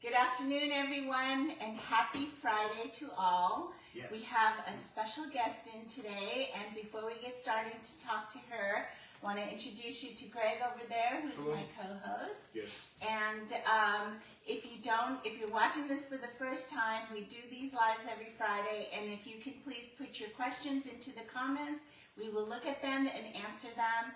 Good afternoon, everyone, and happy Friday to all. Yes. We have a special guest in today, and before we get started to talk to her, I want to introduce you to Greg over there, who's Hello. my co-host. Yes. And if you're watching this for the first time, we do these lives every Friday, and if you can please put your questions into the comments, we will look at them and answer them.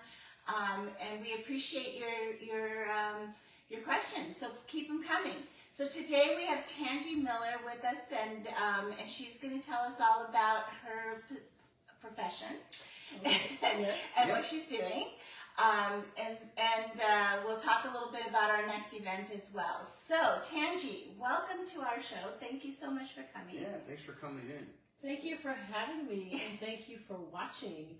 And we appreciate your questions, so keep them coming. So today we have Tangi Miller with us, and she's going to tell us all about her profession and what she's doing. We'll talk a little bit about our next event as well. So Tangi, welcome to our show. Thank you so much for coming. Yeah, thanks for coming in. Thank you for having me, and thank you for watching.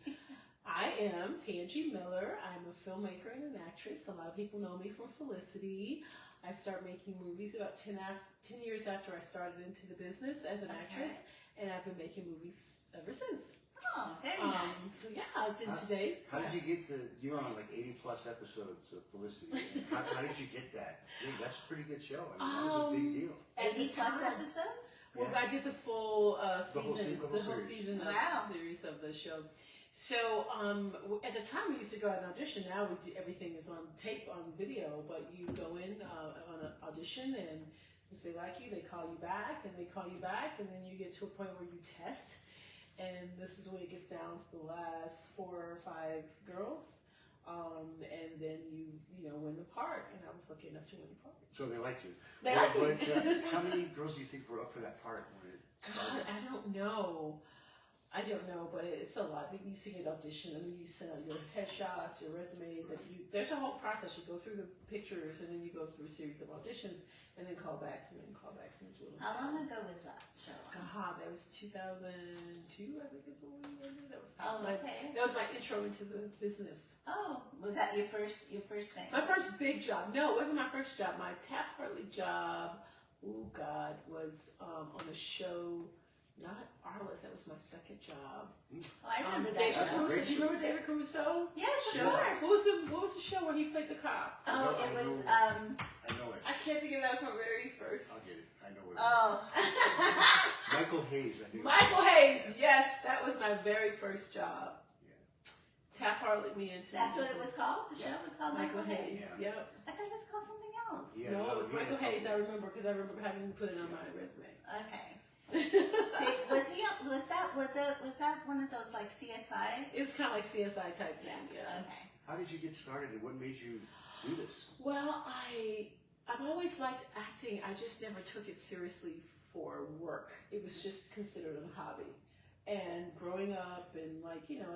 I am Tangi Miller. I'm a filmmaker and an actress. A lot of people know me from Felicity. I started making movies about 10 years after I started into the business as an actress, and I've been making movies ever since. Oh, very nice. So yeah, it's in today. How did you get you were on like 80 plus episodes of Felicity. How did you get that? Yeah, that's a pretty good show. I mean, that was a big deal. 80 plus episodes? Well, Yeah. I did the full season, the whole series. season of Wow. the series of the show. So at the time we used to go out and audition. Now everything is on tape, on video. But you go in on an audition, and if they like you, they call you back, and they call you back, and then you get to a point where you test. And this is when it gets down to the last 4 or 5 girls, and then you win the part. And I was lucky enough to win the part. So they liked you. They liked me. How many girls do you think were up for that part when it started? God, I don't know, but it's a lot. You used to get auditions. I mean, you send out your headshots, your resumes, and there's a whole process. You go through the pictures, and then you go through a series of auditions, and then callbacks, and then callbacks, and How long ago was that show? God, that was 2002, I think is when we were. That was okay. that was my intro into the business. Oh, was that your first thing? My first big job. No, it wasn't my first job. My Taft-Hartley job, oh God, was on a show. Not Arliss, that was my second job. Oh, I remember that David show. Caruso. Do you remember David Caruso? Yes, of Show? course. What was the show where he played the cop? Oh, I it was, I know it. I can't think of that. Was my very first. I'll get it. I know it. oh. Michael Hayes, I think. Michael Hayes. Yes, that was my very first job. Yeah. Taft-Hartley me into. That's what it was called? The show was called Michael Hayes. Yeah. Yep. I thought it was called something else. Yeah, No, it was he had a Michael Hayes. I couple. remember because I remember having to put it on my resume. Okay. Was that one of those like CSI? It was kind of like CSI type thing. Yeah. Okay. How did you get started and what made you do this? Well, I've always liked acting. I just never took it seriously for work. It was just considered a hobby. And growing up and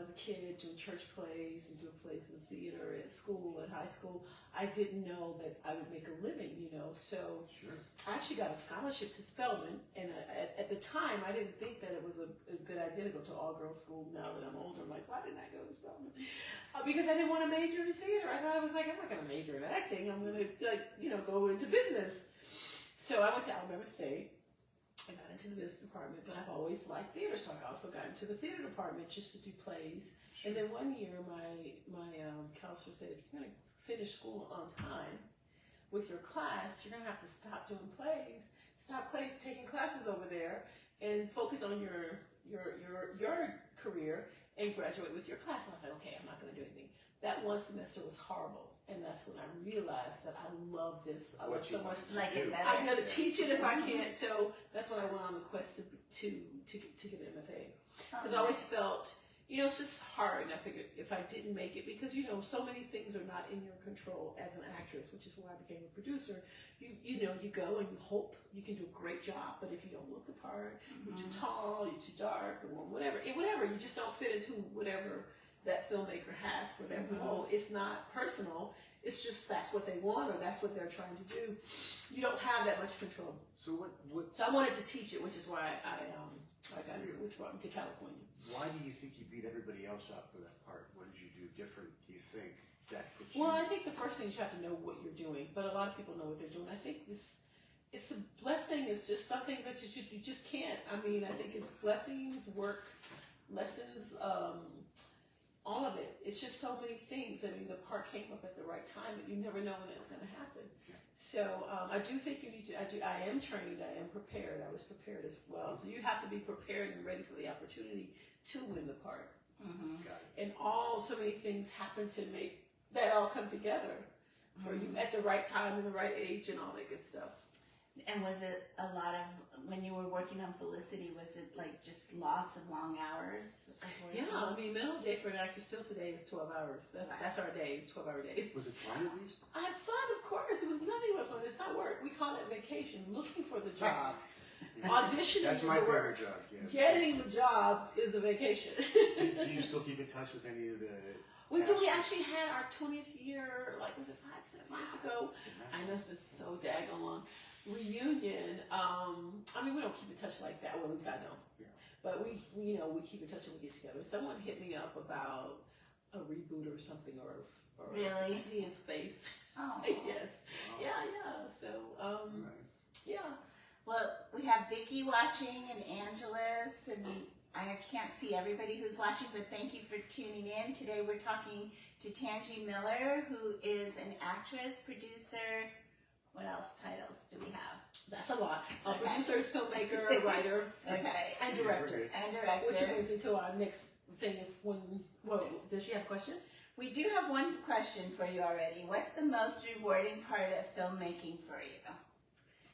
as a kid doing church plays and doing plays in the theater at school, at high school, I didn't know that I would make a living, So Sure. I actually got a scholarship to Spelman, and at the time I didn't think that it was a good idea to go to all-girls school. Now that I'm older, I'm like, why didn't I go to Spelman? Because I didn't want to major in theater. I thought I was like, I'm not going to major in acting. I'm going to go into business. So I went to Alabama State. I got into the business department, but I've always liked theater, so I also got into the theater department just to do plays. Sure. And then one year, my counselor said, if you're going to finish school on time with your class, you're going to have to stop doing plays, taking classes over there, and focus on your career and graduate with your class. And I was like, okay, I'm not going to do anything. That one semester was horrible. And that's when I realized that I love this. I love so much. Like it better. I'm going to teach it if I can. So that's when I went on the quest to get an MFA. Because I always felt, it's just hard. And I figured if I didn't make it, because, so many things are not in your control as an actress, which is why I became a producer. You go and you hope you can do a great job. But if you don't look the part, you're too tall, you're too dark, or whatever, you just don't fit into whatever that filmmaker has for their role. It's not personal. It's just that's what they want or that's what they're trying to do. You don't have that much control. So what? So I wanted to teach it, which is why I got it, which brought me to California. Why do you think you beat everybody else out for that part? What did you do different? Do you think that put you? Well, I think the first thing is you have to know what you're doing, but a lot of people know what they're doing. I think it's a blessing. It's just some things that you just can't. I mean, I think it's blessings, work, lessons. all of it. It's just so many things. I mean, the part came up at the right time, but you never know when it's going to happen. So I do think you need to. I am trained. I am prepared. I was prepared as well. So you have to be prepared and ready for the opportunity to win the part. Mm-hmm. Got it. And so many things happen to make that all come together for you at the right time and the right age and all that good stuff. And was it a lot of, when you were working on Felicity, was it like just lots of long hours of working? Yeah, I mean, minimum day for an actor still today is 12 hours. That's our days, 12-hour days. Was it fun at least? I had fun, of course. It was nothing but fun. It's not work. We call it vacation. Looking for the job. Auditioning That's is my the work. favorite job. Yes. Getting the job is the vacation. Do you still keep in touch with any of the? We actually had our 20th year, like, was it 5-7 years ago? I know it's been so daggone long. Reunion. I mean, we don't keep in touch like that. Well, at least I don't. Yeah. But we keep in touch and we get together. Someone hit me up about a reboot or something, or Really? Felicity in space. Oh. Yes. Wow. Yeah. So, Right. yeah. Well, we have Vicky watching and Angela's, and I can't see everybody who's watching, but thank you for tuning in. Today we're talking to Tangi Miller, who is an actress, producer. What else titles do we have? That's a lot. Okay. Producers, filmmaker, writer, Okay. and director. And director. Which brings me to our next thing. Does she have a question? We do have one question for you already. What's the most rewarding part of filmmaking for you?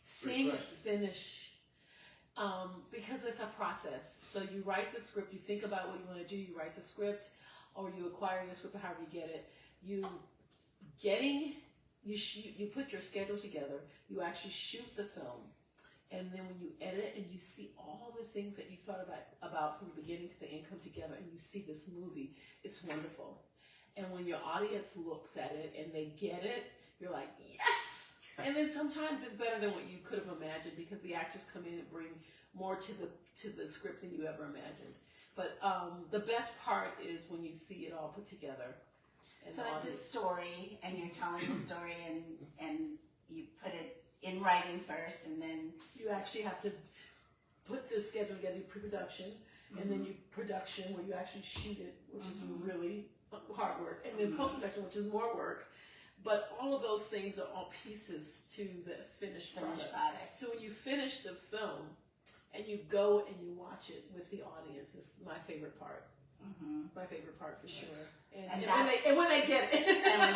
Seeing it question. finish, because it's a process. So you write the script, you think about what you want to do, you write the script, or you acquire the script, or however you get it. You put your schedule together, you actually shoot the film, and then when you edit and you see all the things that you thought about from the beginning to the end come together, and you see this movie, it's wonderful. And when your audience looks at it and they get it, you're like, yes! And then sometimes it's better than what you could have imagined because the actors come in and bring more to the script than you ever imagined. But the best part is when you see it all put together. And So the it's a audience- story, and you're telling the story, and you put it in writing first, and then you actually have to put the schedule together, pre-production, and then you production where you actually shoot it, which is really hard work, and then post-production, which is more work. But all of those things are all pieces to the finished product. So when you finish the film and you go and you watch it with the audience, it's my favorite part. My favorite part for sure. And when they get it. And when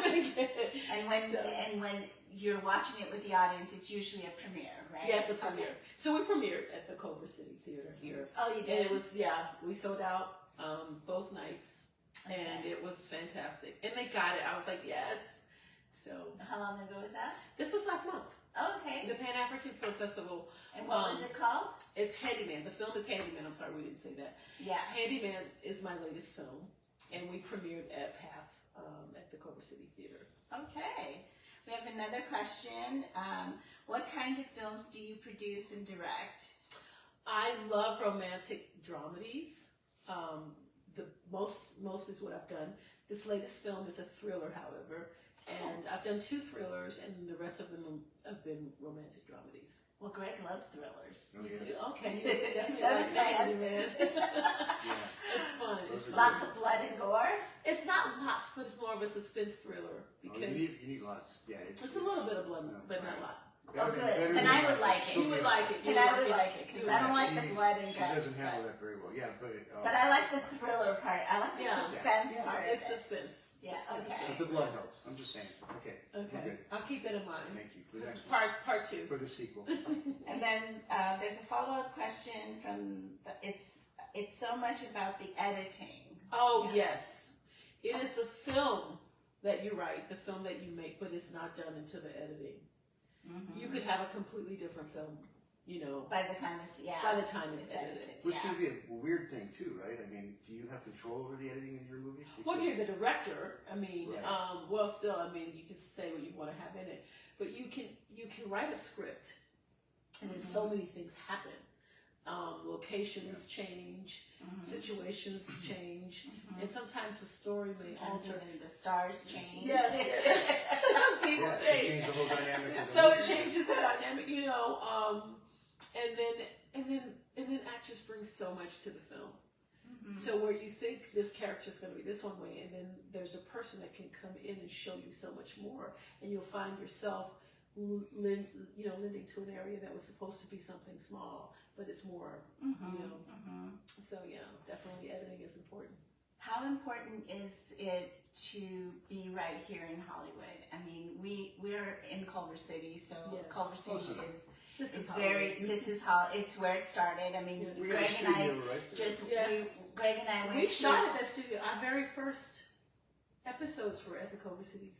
they get it. And when they get it. And when you're watching it with the audience, it's usually a premiere, right? Yes, a premiere. Okay. So we premiered at the Culver City Theater here. Oh, you did? And it was, we sold out both nights. And it was fantastic. And they got it. I was like, yes. So. How long ago was that? This was last month. Oh, okay. The Pan African Film Festival. And what was it called? It's Handyman. The film is Handyman. I'm sorry we didn't say that. Yeah. Handyman is my latest film. And we premiered at PAF at the Culver City Theater. Okay. We have another question. What kind of films do you produce and direct? I love romantic dramedies. The most is what I've done. This latest film is a thriller, however, and I've done 2 thrillers, and the rest of them have been romantic dramedies. Well, Greg loves thrillers. Oh, You yeah. too? Okay, you definitely So like does my Handyman. Yeah. It's fun. It's fun. Lots of blood and gore. It's not lots, but it's more of a suspense thriller because You need lots. Yeah. it's a little bit of blood, but not a lot. Oh, good. Then I would like it. You would like it. And I would like it because I don't like the blood and She guts. doesn't handle that very well. Yeah, But I like the thriller part. I like the Yeah. suspense Yeah. part. It's of it. suspense. Yeah. But Okay. the blood helps. I'm just saying. Okay. We're Okay, good. I'll keep that in mind. Thank you. Good This is answer. part 2. For the sequel. And then there's a follow-up question from it's so much about the editing. Oh, Yeah. yes. It is the film that you write, the film that you make, but it's not done until the editing. You could have a completely different film, By the time it's by the time it's edited. Which Yeah. can be a weird thing too, right? I mean, do you have control over the editing in your movies? Well, if you're the director, I mean, Right. still, I mean, you can say what you want to have in it, but you can write a script, and then so many things happen. Locations change, situations change, and sometimes the story may Sometimes alter. even the stars change. Yes, people Yeah, it change. changes the whole dynamic of the So it movie. changes the dynamic, and then actors bring so much to the film. So where you think this character is going to be this one way, and then there's a person that can come in and show you so much more, and you'll find yourself, lending to an area that was supposed to be something small, but it's more, So yeah, definitely editing is important. How important is it to be right here in Hollywood? I mean, we're in Culver City, so Yes. Culver City This is Hollywood. it's where it started. I mean, Yes. We got a Greg and I studio right there. Greg and I went We to shot at that studio. Our very first episodes were at the Culver City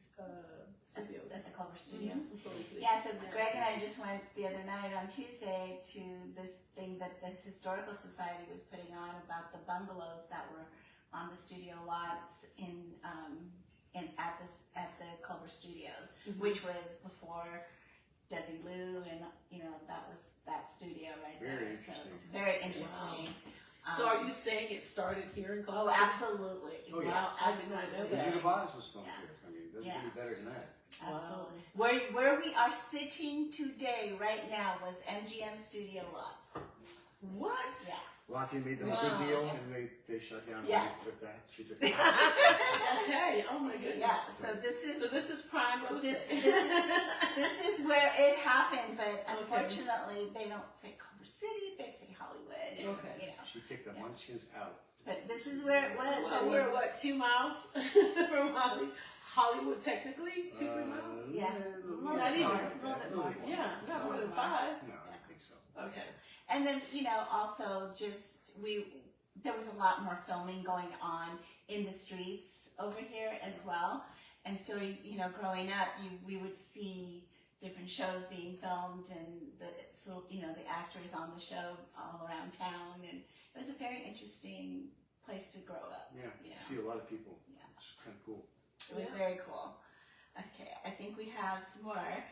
studios. at the Culver Studios. In Culver City. Yeah, so Greg and I just went the other night on Tuesday to this thing that the Historical Society was putting on about the bungalows that were on the studio lots at the Culver Studios, which was before Desi Lou, and that was that studio right there. Very So interesting. it's very interesting. So are you saying it started here in Culver Oh, City? absolutely. Oh, yeah. Wow, I did not know absolutely. that. Wizard of Oz was filmed Yeah. here. I mean, it doesn't Yeah. get any better than that. Absolutely. Where we are sitting today, right now, was MGM Studio Lots. What? Yeah. Rocky made them a Wow. good deal, and they shut down. Yeah. And took that. She took that. Okay. Oh my goodness. Yeah. So this is prime real this estate. this is where it happened, but unfortunately they don't say Culver City; they say Hollywood. And, Okay. She kicked the munchkins out. But this is where it was. So we're what, 2 miles from Hollywood, technically? 2-3 miles? Yeah. Not even. A little bit more. Yeah, not more than 5. No, I don't think so. Okay. And then also just there was a lot more filming going on in the streets over here as well. And so growing up, we would see different shows being filmed, and the actors on the show all around town, and it was a very interesting place to grow up. Yeah, you you know. see a lot of people. Yeah. It's kind of cool. It was very cool. Okay, I think we have some more.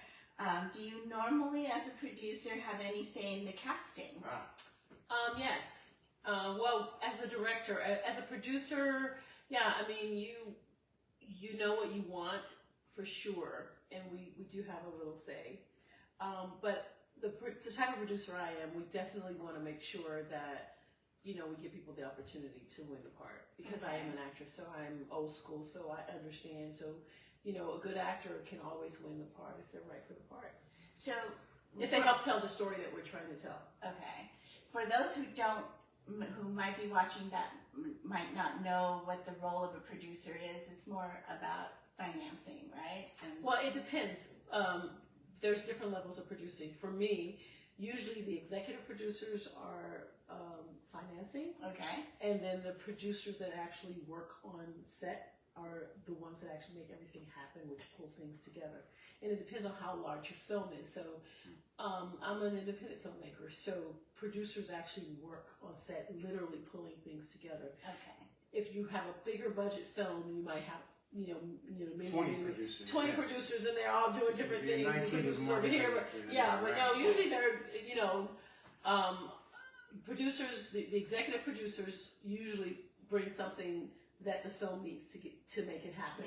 Do you normally, as a producer, have any say in the casting? Yes. Well, as a director, as a producer, yeah, I mean, you know what you want for sure, and we do have a little say. But the type of producer I am, we definitely want to make sure that, we give people the opportunity to win the part, because I am an actress, so I'm old school, so I understand. So, a good actor can always win the part if they're right for the part. So, If they help tell the story that we're trying to tell. okay, for those who might be watching that might not know what the role of a producer is, it's more about financing, right? Well, it depends. There's different levels of producing. For me, usually the executive producers are financing, Okay. and then the producers that actually work on set are the ones that actually make everything happen, which pulls things together. And it depends on how large your film is. So I'm an independent filmmaker, so producers actually work on set, literally pulling things together. Okay. If you have a bigger budget film, you might have maybe 20 producers. 20 yeah. producers, and they're all doing different Maybe things. 19 And producers is more over here, different, but yeah, but no, right. usually they're producers. The executive producers usually bring something that the film needs to make it happen,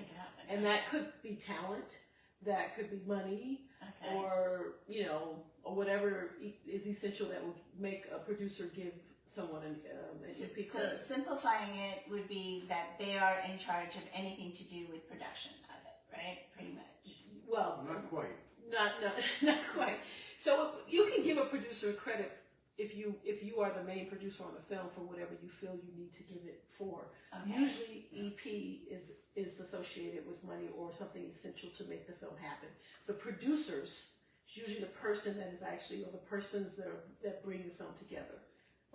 and that could be talent, that could be money, Okay. or or whatever is essential that will make a producer give someone an EP So credit. simplifying it would be that they are in charge of anything to do with production of it, right? Pretty much. Well, Not quite. not quite. So you can give a producer credit if you are the main producer on the film for whatever you feel you need to give it for. Okay. Usually EP is associated with money or something essential to make the film happen. The producers is usually the person that is actually, or the persons that bring the film together,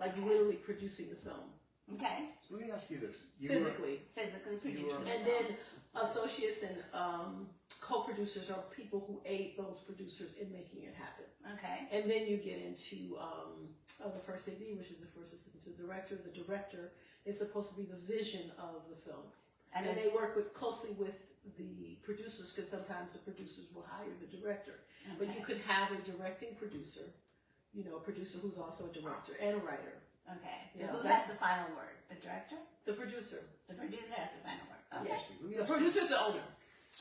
like literally producing the film Okay. So let me ask you this. physically. Physically producing. And then associates and co-producers are people who aid those producers in making it happen. Okay. And then you get into the first AD, which is the first assistant to the director. The director is supposed to be the vision of the film. And they work closely with the producers, because sometimes the producers will hire the director. Okay. But you could have a directing producer, a producer who's also a director and a writer. Okay. So Yeah, who that's- has the final word? The director? The producer. The producer has the final word. Okay. Yes. Let me The ask you- producer's the owner.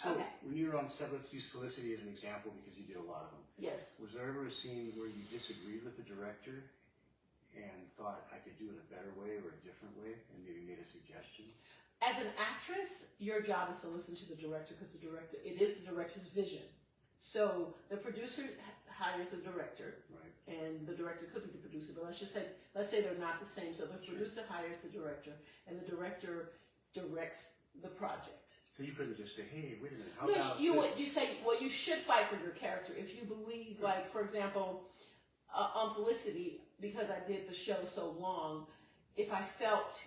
So Okay. when you were on set, let's use Felicity as an example because you did a lot of them. Yes. Was there ever a scene where you disagreed with the director and thought I could do it a better way or a different way, and maybe made a suggestion? As an actress, your job is to listen to the director because it is the director's vision. So the producer hires the director, Right. and the director could be the producer, but let's say they're not the same. So the producer hires the director, and the director directs the project. So you couldn't just say, hey, wait a minute, how No, about you say, well, you should fight for your character if you believe, like, for example, on Felicity, because I did the show so long, if I felt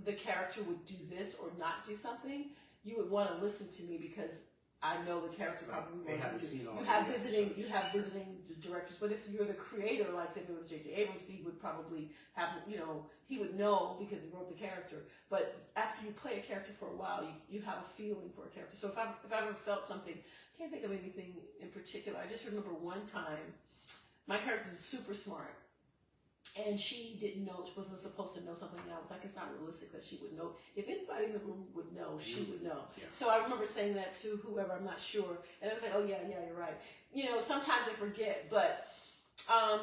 the character would do this or not do something, you would want to listen to me because I know the character probably They won't haven't do. seen all You the have episodes. visiting directors, but if you're the creator, like say if it was J.J. Abrams, he would probably have, he would know because he wrote the character. But after you play a character for a while, you have a feeling for a character. So if I ever felt something, I can't think of anything in particular. I just remember one time, my character is super smart. And she didn't know, she wasn't supposed to know something. And I was like, it's not realistic that she would know. If anybody in the room would know, she would know. Yeah. So I remember saying that to whoever, I'm not sure. And it was like, oh yeah, you're right. Sometimes I forget, but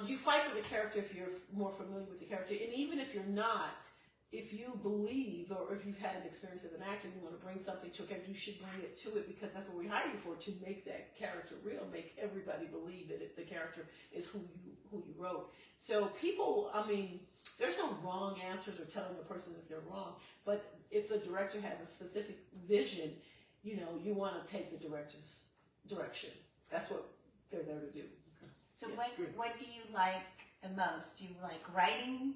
you fight for the character if you're more familiar with the character. And even if you're not, if you believe or if you've had an experience as an actor and you want to bring something to a character, you should bring it to it because that's what we hire you for, to make that character real, make everybody believe that the character is who you wrote. So people, there's no wrong answers or telling a person if they're wrong, but if the director has a specific vision, you want to take the director's direction. That's what they're there to do. So Yeah. what do you like the most? Do you like writing,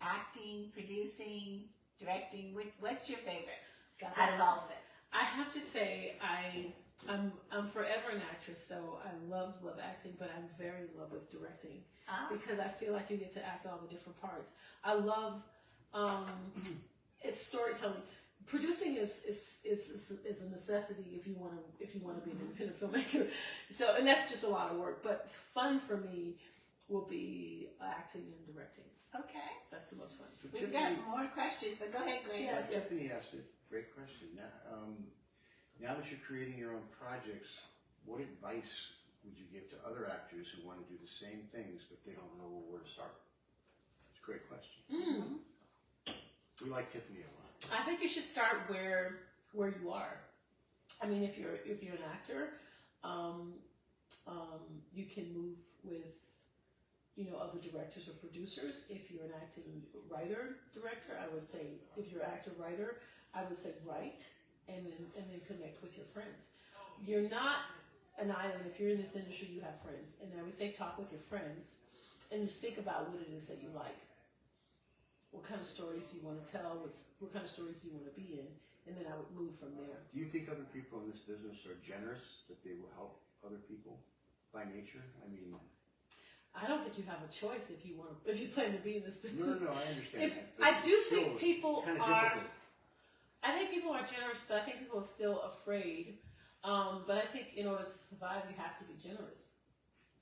acting, producing, directing? What's your favorite out of all of it? I have to say, I'm forever an actress, so I love acting, but I'm very in love with directing because I feel like you get to act all the different parts. I love it's storytelling. Producing is a necessity if you want to be an independent filmmaker. So, and that's just a lot of work. But fun for me will be acting and directing. Okay. That's the most fun. So We've Tiffany, got more questions, but go ahead, Greg. Yes. Tiffany asked a great question. Now that you're creating your own projects, what advice would you give to other actors who want to do the same things but they don't know where to start? It's a great question. We like Tiffany a lot. I think you should start where you are. I mean, if you're an actor, you can move with other directors or producers. If you're an acting writer director, I would say if you're actor writer, I would say write and then connect with your friends. You're not an island. If you're in this industry, you have friends, and I would say talk with your friends and just think about what it is that you like. What kind of stories do you want to tell? What kind of stories do you want to be in? And then I would move from there. Do you think other people in this business are generous, that they will help other people by nature? I don't think you have a choice if you plan to be in this business. No, I understand that. I do think people kind of are. difficult. I think people are generous, but I think people are still afraid. But I think in order to survive, you have to be generous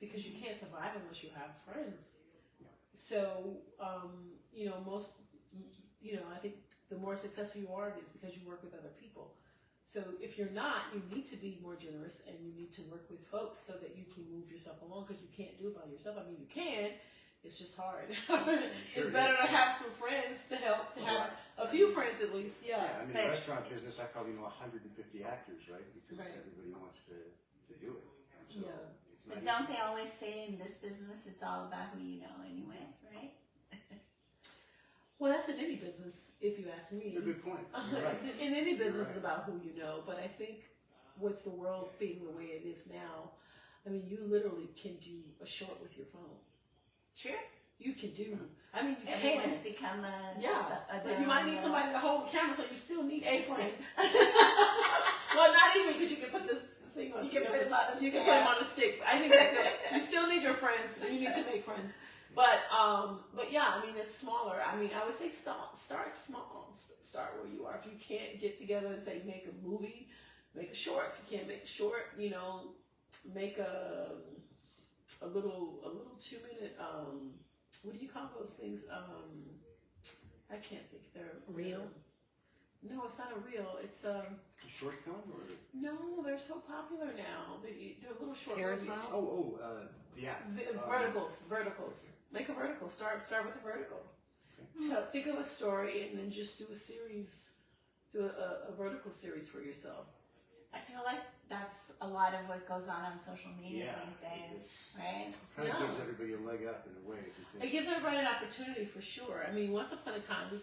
because you can't survive unless you have friends. So, I think the more successful you are, it's because you work with other people. So if you're not, you need to be more generous and you need to work with folks so that you can move yourself along because you can't do it by yourself. I mean, you can, it's just hard. It's better to have some friends to help, to have a few friends at least, yeah. In the restaurant business, I probably know 150 actors, right? Because everybody wants to do it. And so it's not But don't they always say in this business, it's all about who you know anyway, right? Well, that's in any business, if you ask me. It's a good point. You're right. In any business, it's You're right. about who you know. But I think with the world being the way it is now, you literally can do a short with your phone. Sure. You can do. You Everyone's can't. become But you might need somebody to hold the camera, so you still need a frame. Well, not even because you can put this thing on. You can put them on a stick. You can put them on a stick. I think you still need your friends. You need to make friends. But yeah, it's smaller. I would say start small. Start where you are. If you can't get together and say make a movie, make a short. If you can't make a short, make a little 2-minute. What do you call those things? I can't think. They're Reel? No, it's not a reel. It's A short film or? no, they're so popular now. They're little short Carousel? movies. Yeah. Verticals. Make a vertical. Start with a vertical. Think of a story and then just do a series, do a vertical series for yourself. I feel like that's a lot of what goes on social media Yeah, these days, it's- right? Kind of Yeah. gives everybody a leg up in a way. It gives everybody an opportunity for sure. I mean, once upon a time, we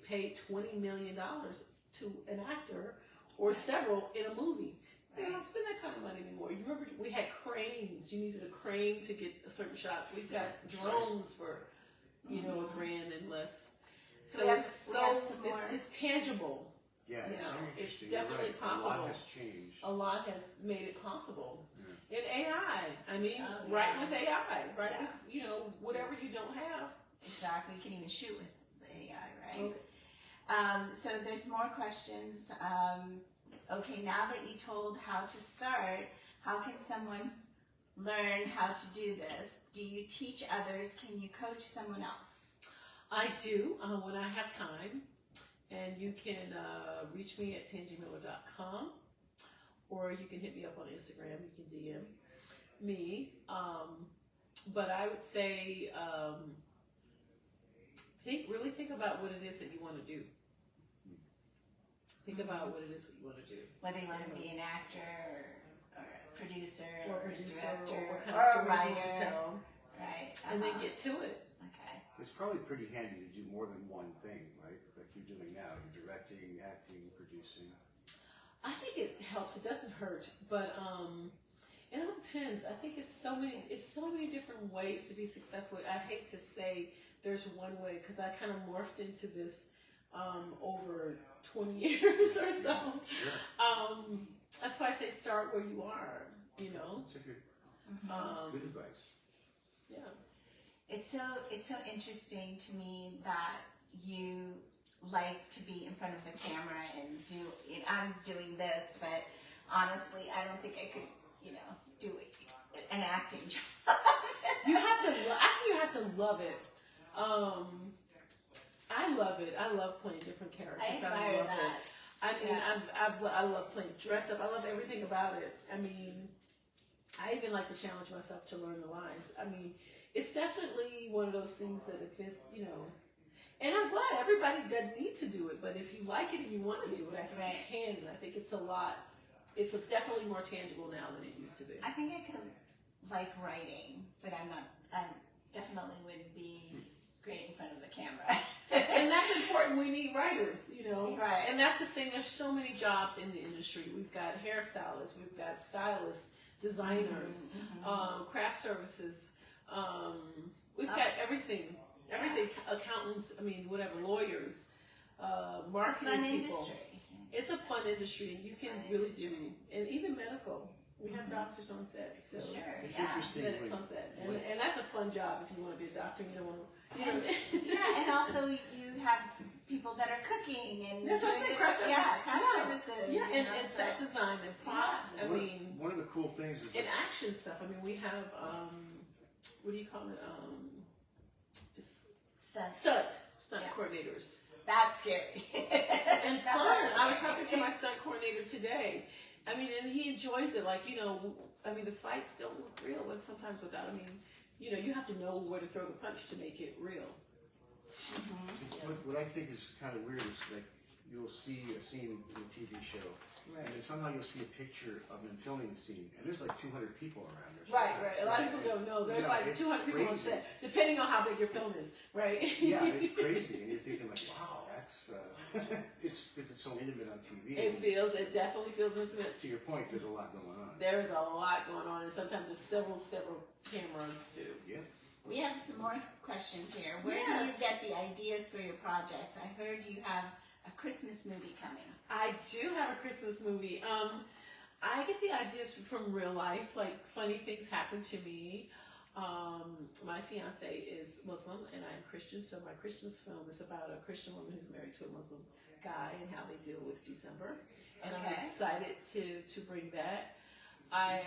paid $20 million to an actor or several in a movie. We don't spend that kind of money anymore. You remember we had cranes. You needed a crane to get certain shots. We've got drones for, $1 grand and less. So we have some more. It's tangible. Yeah, You it's know, very it's interesting. definitely You're right. possible. A lot has changed. A lot has made it possible. Yeah. In AI, I mean, Oh, right yeah. with AI, right Yeah. with, whatever you don't have. Exactly. You can even shoot with the AI, right? Okay. So there's more questions. Okay, now that you told how to start, how can someone learn how to do this? Do you teach others? Can you coach someone else? I do when I have time, and you can reach me at tangimiller.com, or you can hit me up on Instagram. You can DM me. But I would say really think about what it is that you want to do. Think about what it is that you want to do. Whether you want to be an actor or a producer Or or a producer, director or what kind or of a stories you want to writer, tell, right? and then get to it. Okay. It's probably pretty handy to do more than one thing, right? Like you're doing now. You're directing, acting, producing. I think it helps. It doesn't hurt, but and it depends. I think it's so many different ways to be successful. I hate to say there's one way because I kind of morphed into this over 20 years or so. Sure. That's why I say start where you are. That's a good advice. Yeah. It's so interesting to me that you like to be in front of the camera and do. I'm doing this, but honestly, I don't think I could, do an acting job. You have to. I think you have to love it. I love it. I love playing different characters. I admire love that. it. I mean, I love playing dress up. I love everything about it. I mean, I even like to challenge myself to learn the lines. I mean, it's definitely one of those things that if it, and I'm glad everybody doesn't need to do it, but if you like it and you want to do it, I think you can. And I think it's definitely more tangible now than it used to be. I think I could like writing, but I definitely wouldn't be great in front of the camera. And that's important. We need writers, Right. And that's the thing. There's so many jobs in the industry. We've got hairstylists, we've got stylists, designers, craft services. We've got everything. Accountants. I mean, whatever. Lawyers, marketing It's a fun people. industry. It's a fun industry, and you can really do. And even medical. We have doctors on set. So. Sure. It's Yeah. interesting. Medics on set, and that's a fun job if you want to be a doctor. You don't want to. Yeah, and also you have people that are cooking and That's what I doing say, craft services. craft Yeah. services. Yeah, and so- set design and props. I mean, one of the cool things is and action stuff. I mean, we have what do you call it? Stunt Yeah. coordinators. That's scary. And That fun. part is I was scary. talking to my stunt coordinator today. I mean, and he enjoys it. Like, I mean, the fights don't look real, but sometimes without. I mean, you have to know where to throw the punch to make it real. what I think is kind of weird is like you'll see a scene in a TV show, and then somehow you'll see a picture of them filming the scene, and there's like 200 people around. Right. A lot of people don't know. There's like it's 200 people on crazy. set, depending on how big your film is, right? Yeah, it's crazy, and you're thinking like, wow, that's it's so intimate on TV. It definitely feels intimate. To your point, there's a lot going on. There is a lot going on, and sometimes there's several cameras too. Yeah. We have some more questions here. Where do you get the ideas for your projects? I heard you have a Christmas movie coming. I do have a Christmas movie. I get the ideas from real life, like funny things happen to me. My fiance is Muslim and I'm Christian, so my Christmas film is about a Christian woman who's married to a Muslim guy and how they deal with December. And I'm excited to bring that. I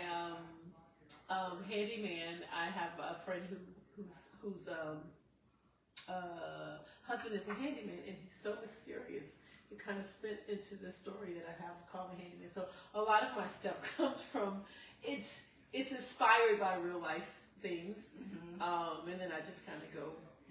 handyman. I have a friend whose husband is a handyman, and he's so mysterious. it kind of spit into the story that I have called The Handyman. So a lot of my stuff comes from, it's inspired by real life things, and then I just kind of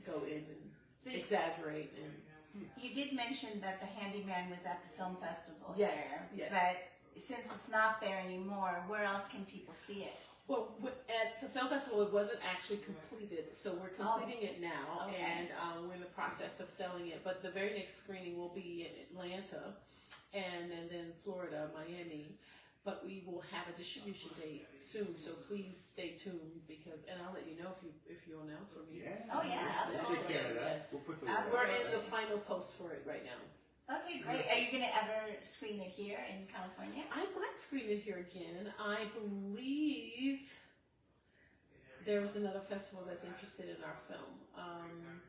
go in and exaggerate. And you did mention that The Handyman was at the film festival Yes, here, yes. but since it's not there anymore, where else can people see it? well, at the film festival, it wasn't actually completed, so we're completing it now, Okay. and we're in the process of selling it. But the very next screening will be in Atlanta, and then Florida, Miami. But we will have a distribution date soon, so please stay tuned and I'll let you know if you announce for me. Yeah. Oh, yeah, We'll absolutely. take care of that. Yes. We'll put the Absolutely. We're in the final post for it right now. Okay, great. Are you going to ever screen it here in California? I might screen it here again. I believe there was another festival that's interested in our film,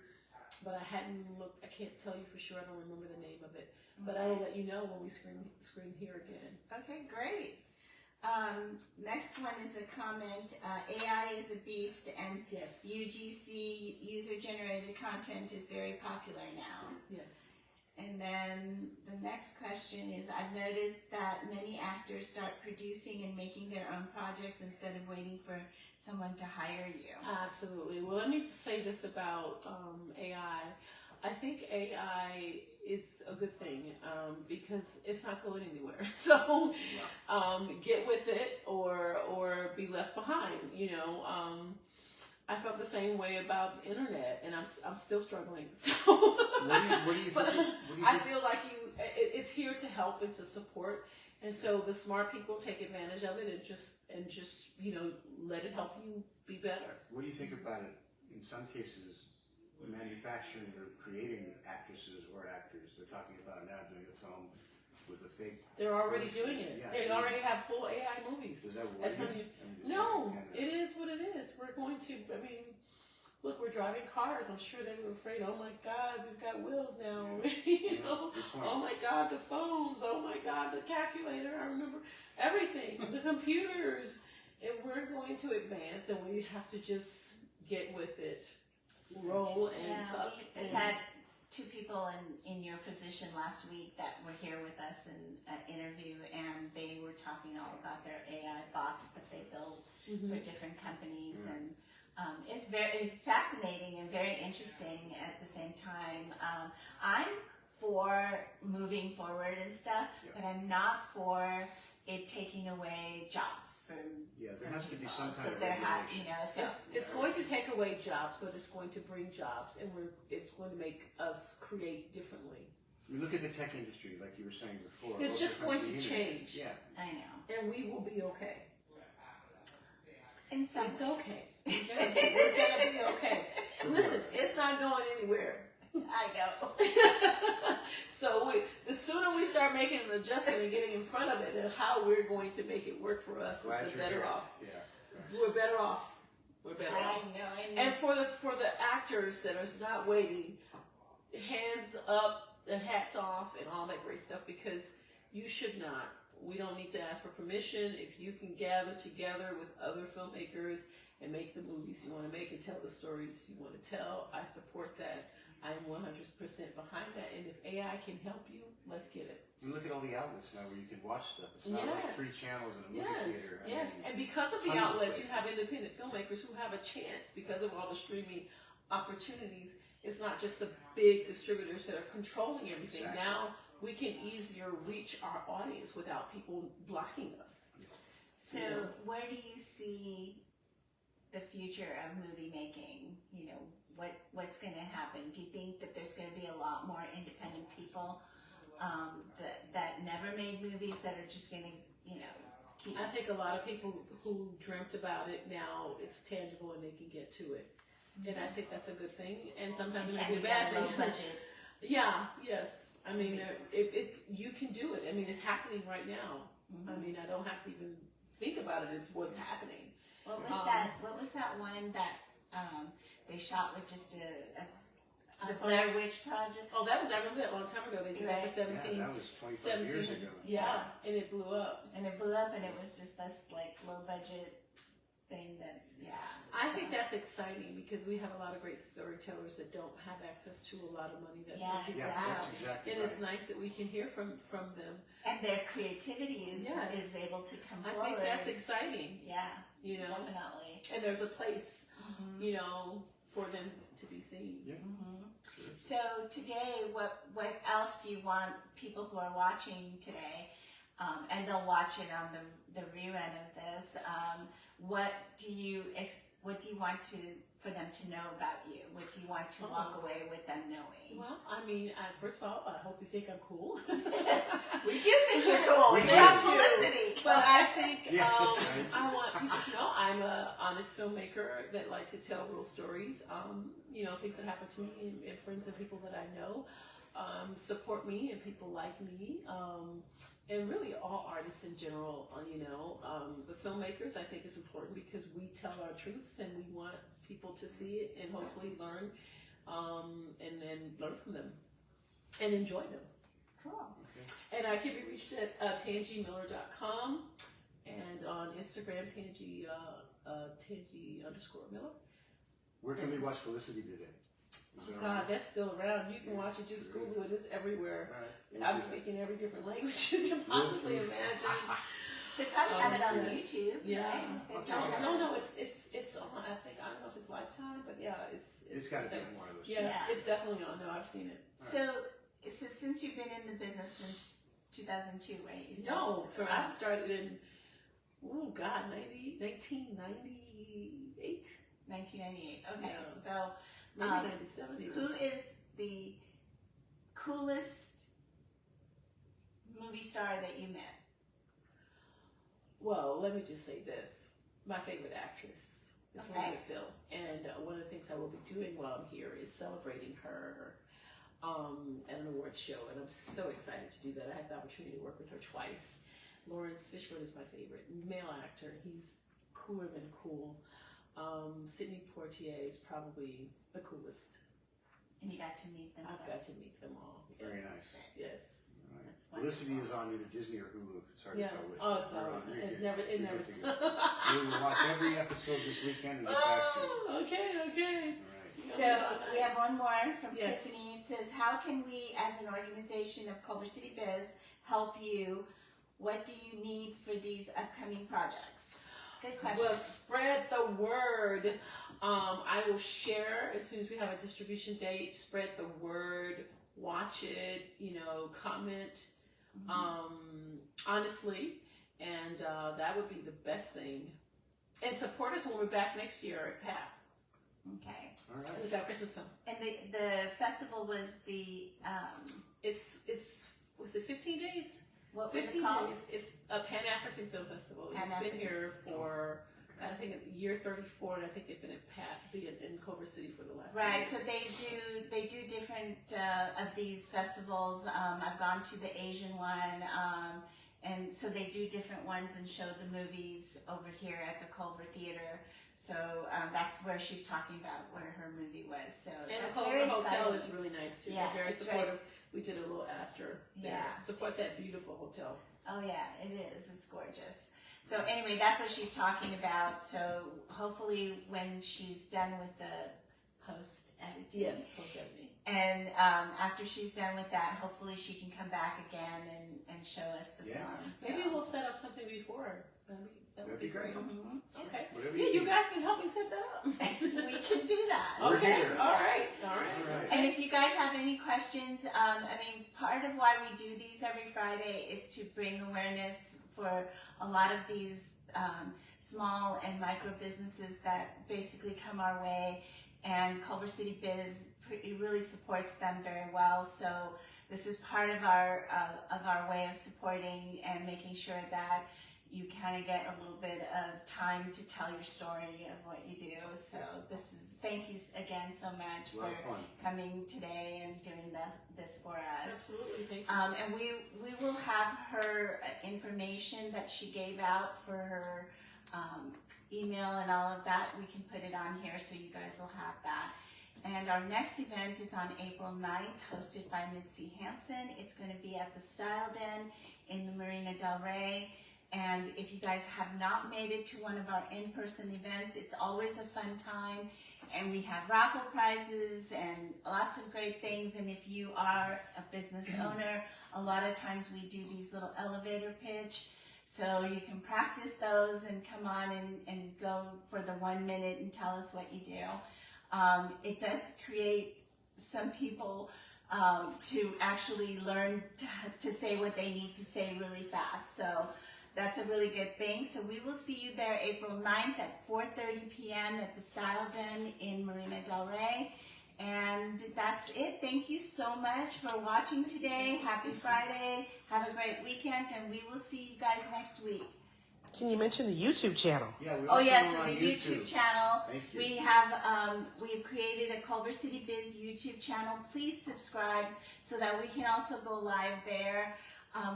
but I hadn't looked. I can't tell you for sure. I don't remember the name of it, but I will let you know when we screen here again. Okay, great. Next one is a comment. AI is a beast, and Yes. UGC, user-generated content, is very popular now. Yes. And then the next question is, I've noticed that many actors start producing and making their own projects instead of waiting for someone to hire you. Absolutely. Well, let me just say this about AI. I think AI is a good thing because it's not going anywhere. So get with it or be left behind. You know, I felt the same way about the internet, and I'm still struggling. So What do you but think? I feel like it's here to help and to support. And so the smart people take advantage of it and just let it help you be better. What do you think about it? In some cases, manufacturing or creating actresses or actors. They're talking about now doing a film with a fake. They're already doing it. Yeah. They already have full AI movies. Does that work? As some No, it is what it is. We're going to, look, we're driving cars. I'm sure they were afraid, oh my God, we've got wheels now. Oh my God, the phones. Oh my God, the calculator. I remember everything. The computers. And we're going to advance, and we have to just get with it. Roll and tuck. We had two people in your position last week that were here with us in an interview, and they were talking all about their AI bots that they build for different companies, and it's fascinating and very interesting at the same time. I'm for moving forward and stuff, but I'm not for it taking away jobs from there has to be some kind so of there regulation. It's going to take away jobs, but it's going to bring jobs, and it's going to make us create differently. Look at the tech industry, like you were saying before. It's just going to change. Yeah. I know. And we will be okay. In some It's ways. okay. We're gonna be okay. Listen, it's not going anywhere. I know. So the sooner we start making an adjustment and getting in front of it, and how we're going to make it work for us, Glad is the you're better here. off. Yeah. We're better off. We're better off. I know. And for the actors that are not waiting, hands up, and hats off, and all that great stuff, because you should not. We don't need to ask for permission. If you can gather together with other filmmakers and make the movies you want to make and tell the stories you want to tell, I support that. I am 100% behind that. And if AI can help you, let's get it. And look at all the outlets now where you can watch stuff. It's not like 3 channels in a movie theater. Yes, and because of the outlets, you have independent filmmakers who have a chance because of all the streaming opportunities. It's not just the big distributors that are controlling everything. Exactly. Now we can easier reach our audience without people blocking us. So, where do you see the future of movie making? What's going to happen? Do you think that there's going to be a lot more independent people that never made movies that are just going to, keep? I think a lot of people who dreamt about it now it's tangible and they can get to it, and I think that's a good thing. And sometimes it may be a bad thing. Low budget. Yeah. Yes. I mean, you can do it. I mean, it's happening right now. I mean, I don't have to even think about it. It's what's happening. What was that? What was that one that they shot with just the Blair Witch Project? Oh, I remember that a long time ago. They did that for 17. Yeah, that was 25 years ago. Yeah, and it blew up. And it blew up, and it was just this low budget thing that, I think that's that's exciting because we have a lot of great storytellers that don't have access to a lot of money that some people Yeah, have. that's exactly And right. it's nice that we can hear from them. And their creativity is able to come I forward. think that's exciting, Yeah, you know. definitely. And there's a place, you know, for them to be seen. Yeah. So today, what else do you want people who are watching today, and they'll watch it on the rerun of this? What do you want for them to know about you? What do you want to walk away with them knowing? Well, I mean, first of all, I hope you think I'm cool. We do think you're cool. We We do. have Felicity. But I think Yeah, that's right. I want people to know I'm an honest filmmaker that like to tell real stories. You know, things that happen to me and friends and people that I know support me and people like me. And really all artists in general, you know. The filmmakers, I think, is important because we tell our truths and we want people to see it and hopefully learn and then learn from them and enjoy them. Cool. And I can be reached at tangimiller.com and on Instagram, Tangi _Miller. Where can we watch Felicity today? Is it on God, there? that's still around. You can watch it, just Google it, it's everywhere. All right, we'll I'm do that. speaking every different language you can possibly imagine. They probably have it on Yes. YouTube. Yeah. Right? They probably have it. No, it's on, I think, I don't know if it's Lifetime, but yeah, it's It's got to be on one of those. Yes, Yeah. it's definitely on. No, I've seen it. So since you've been in the business since 2002, right? You said? No, So, I started in, oh God, 1998? 1998. Okay, Yeah. so Maybe 97 even. who is the coolest movie star that you met? Well, let me just say this. My favorite actress is Okay. Linda Phil. And one of the things I will be doing while I'm here is celebrating her at an award show. And I'm so excited to do that. I had the opportunity to work with her twice. Lawrence Fishburne is my favorite male actor. He's cooler than cool. Sidney Poitier is probably the coolest. And you got to meet them. I've got to meet them all. Yes. Very nice. Yes. All right. That's wonderful. Felicity is on either Disney or Hulu. It's hard Yeah. to tell which. Oh, We're sorry. on here. It never We're good to go. stops. We will watch every episode this weekend and get back to you. Oh, okay. All right. So we have one more from Yes. Tiffany. It says, how can we as an organization of Culver City Biz help you? What do you need for these upcoming projects? Good question. Well, spread the word. I will share as soon as we have a distribution date. Spread the word. Watch it. You know, comment honestly, and that would be the best thing. And support us when we're back next year at PATH. Okay. All right. With our Christmas film. And the festival was the, It's was it 15 days? what was it 15 called? days. It's a Pan-African Film Festival. It's Pan-African. been here for, I think, year 34, and I think they've been at PATH in Culver City for the last Right, 10 so years. they do different of these festivals. I've gone to the Asian one, and so they do different ones and show the movies over here at the Culver Theater. So that's where she's talking about where her movie was. So And that's the very Culver Hotel exciting. is really nice too. Yeah, They're very it's supportive. We did a little after there. Yeah. Support that beautiful hotel. Oh yeah, it is. It's gorgeous. So anyway, that's what she's talking about. So hopefully when she's done with the post editing. Yes, post-editing. And after she's done with that, hopefully she can come back again and show us the Yeah. film. So. Maybe we'll set up something before. That would That'd be be great. great. Mhm. Okay. Whatever Yeah, you you need. guys can help me set that up. We can do that. We're Okay. here. All right. All All right. right. And if you guys have any questions, I mean, part of why we do these every Friday is to bring awareness for a lot of these small and micro businesses that basically come our way, and Culver City Biz really supports them very well. So this is part of our way of supporting and making sure that you kind of get a little bit of time to tell your story of what you do. So thank you again so much A lot for of fun. coming today and doing this for us. Absolutely. Thank you. And we will have her information that she gave out for her email and all of that. We can put it on here so you guys will have that. And our next event is on April 9th, hosted by Mitzi Hansen. It's going to be at the Style Den in the Marina Del Rey. And if you guys have not made it to one of our in-person events, it's always a fun time. And we have raffle prizes and lots of great things. And if you are a business owner, a lot of times we do these little elevator pitch. So you can practice those and come on and go for the 1 minute and tell us what you do. It does create some people to actually learn to say what they need to say really fast. So that's a really good thing. So we will see you there April 9th at 4:30 p.m. at the Style Den in Marina Del Rey. And that's it. Thank you so much for watching today. Happy Friday. Have a great weekend, and we will see you guys next week. Can you mention the YouTube channel? Yeah, we Oh also yes, are on the YouTube channel. Thank you. We've created a Culver City Biz YouTube channel. Please subscribe so that we can also go live there.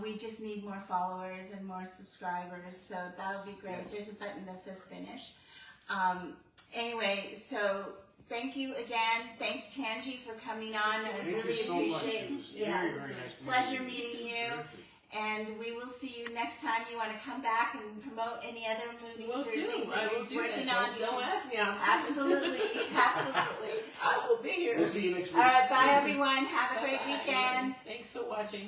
We just need more followers and more subscribers, so that'll be great. Yes. There's a button that says finish. Anyway, so thank you again. Thanks, Tangi, for coming on. I Thank really you so much. appreciate It was yes. very, very nice Pleasure meeting meeting you. Terrific. And we will see you next time. You want to come back and promote any other movies Will or do. things I that will you're do working that. on? Don't ask me. Absolutely, absolutely. I will be here. We'll see you next week. All right, bye everyone. Have a great Bye-bye. weekend. Thanks for watching.